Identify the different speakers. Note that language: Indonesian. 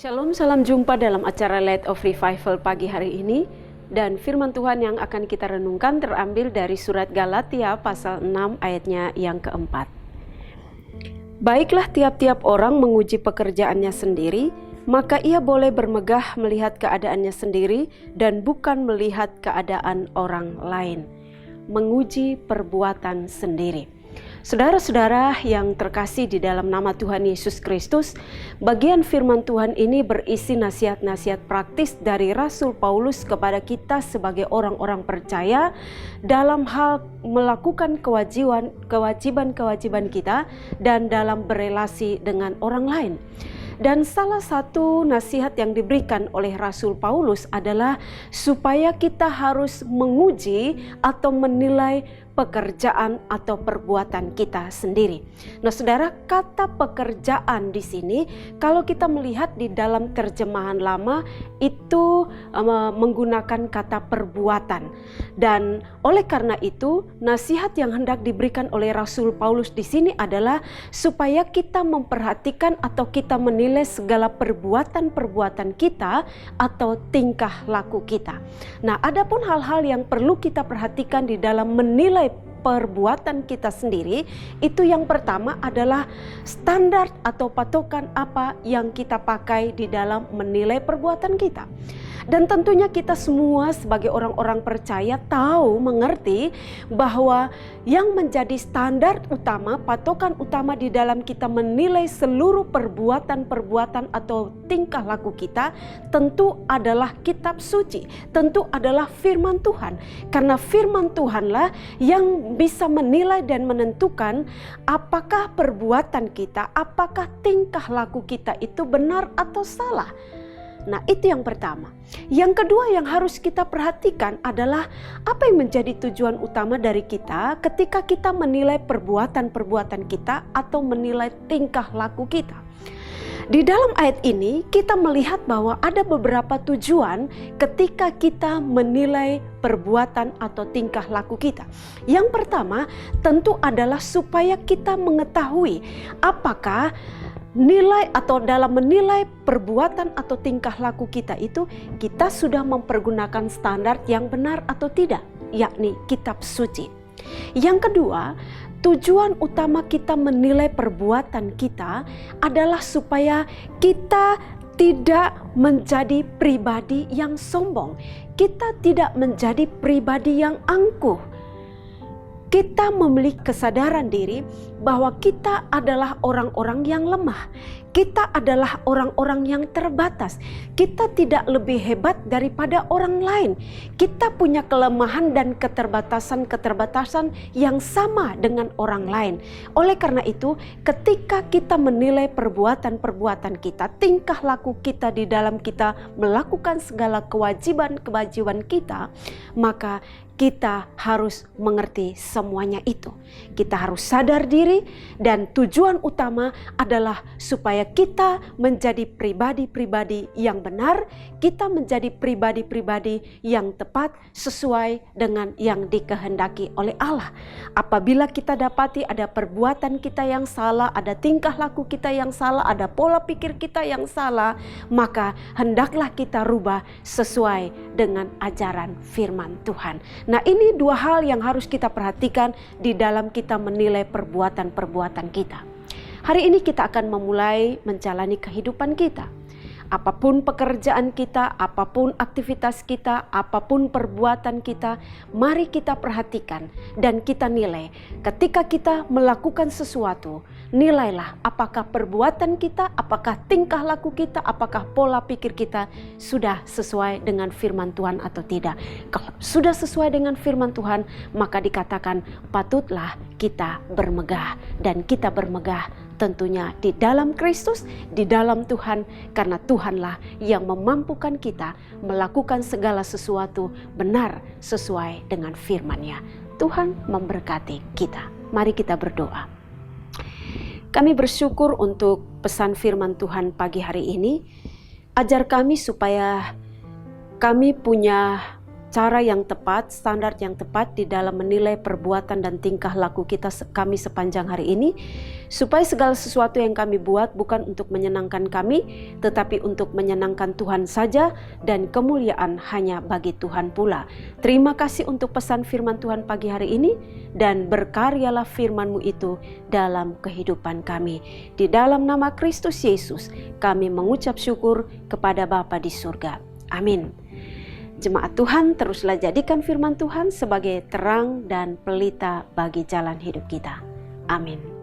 Speaker 1: Shalom, salam jumpa dalam acara Light of Revival pagi hari ini. Dan firman Tuhan yang akan kita renungkan terambil dari surat Galatia pasal 6 ayatnya yang keempat. Baiklah tiap-tiap orang menguji pekerjaannya sendiri, maka ia boleh bermegah melihat keadaannya sendiri dan bukan melihat keadaan orang lain. Menguji perbuatan sendiri. Saudara-saudara yang terkasih di dalam nama Tuhan Yesus Kristus, bagian firman Tuhan ini berisi nasihat-nasihat praktis dari Rasul Paulus kepada kita sebagai orang-orang percaya dalam hal melakukan kewajiban-kewajiban kita dan dalam berelasi dengan orang lain. Dan salah satu nasihat yang diberikan oleh Rasul Paulus adalah supaya kita harus menguji atau menilai pekerjaan atau perbuatan kita sendiri. Nah, saudara, kata pekerjaan di sini kalau kita melihat di dalam terjemahan lama itu menggunakan kata perbuatan. Dan oleh karena itu, nasihat yang hendak diberikan oleh Rasul Paulus di sini adalah supaya kita memperhatikan atau kita menilai segala perbuatan-perbuatan kita atau tingkah laku kita. Nah, adapun hal-hal yang perlu kita perhatikan di dalam menilai perbuatan kita sendiri, itu yang pertama adalah standar atau patokan apa yang kita pakai di dalam menilai perbuatan kita. Dan tentunya kita semua sebagai orang-orang percaya tahu, mengerti bahwa yang menjadi standar utama, patokan utama di dalam kita menilai seluruh perbuatan-perbuatan atau tingkah laku kita tentu adalah kitab suci, tentu adalah firman Tuhan. Karena firman Tuhanlah yang bisa menilai dan menentukan apakah perbuatan kita, apakah tingkah laku kita itu benar atau salah. Nah, itu yang pertama. Yang kedua yang harus kita perhatikan adalah apa yang menjadi tujuan utama dari kita ketika kita menilai perbuatan-perbuatan kita atau menilai tingkah laku kita. Di dalam ayat ini kita melihat bahwa ada beberapa tujuan ketika kita menilai perbuatan atau tingkah laku kita. Yang pertama tentu adalah supaya kita mengetahui apakah nilai atau dalam menilai perbuatan atau tingkah laku kita itu kita sudah mempergunakan standar yang benar atau tidak, yakni kitab suci. Yang kedua, tujuan utama kita menilai perbuatan kita adalah supaya kita tidak menjadi pribadi yang sombong, kita tidak menjadi pribadi yang angkuh. Kita memiliki kesadaran diri bahwa kita adalah orang-orang yang lemah. Kita adalah orang-orang yang terbatas. Kita tidak lebih hebat daripada orang lain. Kita punya kelemahan dan keterbatasan yang sama dengan orang lain. Oleh karena itu, ketika kita menilai perbuatan-perbuatan kita, tingkah laku kita di dalam kita melakukan segala kewajiban-kewajiban kita, maka kita harus mengerti semuanya itu. Kita harus sadar diri dan tujuan utama adalah supaya kita menjadi pribadi-pribadi yang benar, kita menjadi pribadi-pribadi yang tepat sesuai dengan yang dikehendaki oleh Allah. Apabila kita dapati ada perbuatan kita yang salah, ada tingkah laku kita yang salah, ada pola pikir kita yang salah, maka hendaklah kita rubah sesuai dengan ajaran firman Tuhan. Nah, ini dua hal yang harus kita perhatikan di dalam kita menilai perbuatan-perbuatan kita. Hari ini kita akan memulai menjalani kehidupan kita. Apapun pekerjaan kita, apapun aktivitas kita, apapun perbuatan kita, mari kita perhatikan dan kita nilai. Ketika kita melakukan sesuatu, nilailah apakah perbuatan kita, apakah tingkah laku kita, apakah pola pikir kita sudah sesuai dengan firman Tuhan atau tidak. Kalau sudah sesuai dengan firman Tuhan, maka dikatakan patutlah kita bermegah. Dan kita bermegah tentunya di dalam Kristus, di dalam Tuhan, karena Tuhanlah yang memampukan kita melakukan segala sesuatu benar sesuai dengan firman-Nya. Tuhan memberkati kita. Mari kita berdoa. Kami bersyukur untuk pesan firman Tuhan pagi hari ini. Ajar kami supaya kami punya cara yang tepat, standar yang tepat di dalam menilai perbuatan dan tingkah laku kami sepanjang hari ini, supaya segala sesuatu yang kami buat bukan untuk menyenangkan kami, tetapi untuk menyenangkan Tuhan saja, dan kemuliaan hanya bagi Tuhan pula. Terima kasih untuk pesan firman Tuhan pagi hari ini, dan berkaryalah firman-Mu itu dalam kehidupan kami. Di dalam nama Kristus Yesus, kami mengucap syukur kepada Bapa di surga. Amin. Jemaat Tuhan, teruslah jadikan firman Tuhan sebagai terang dan pelita bagi jalan hidup kita. Amin.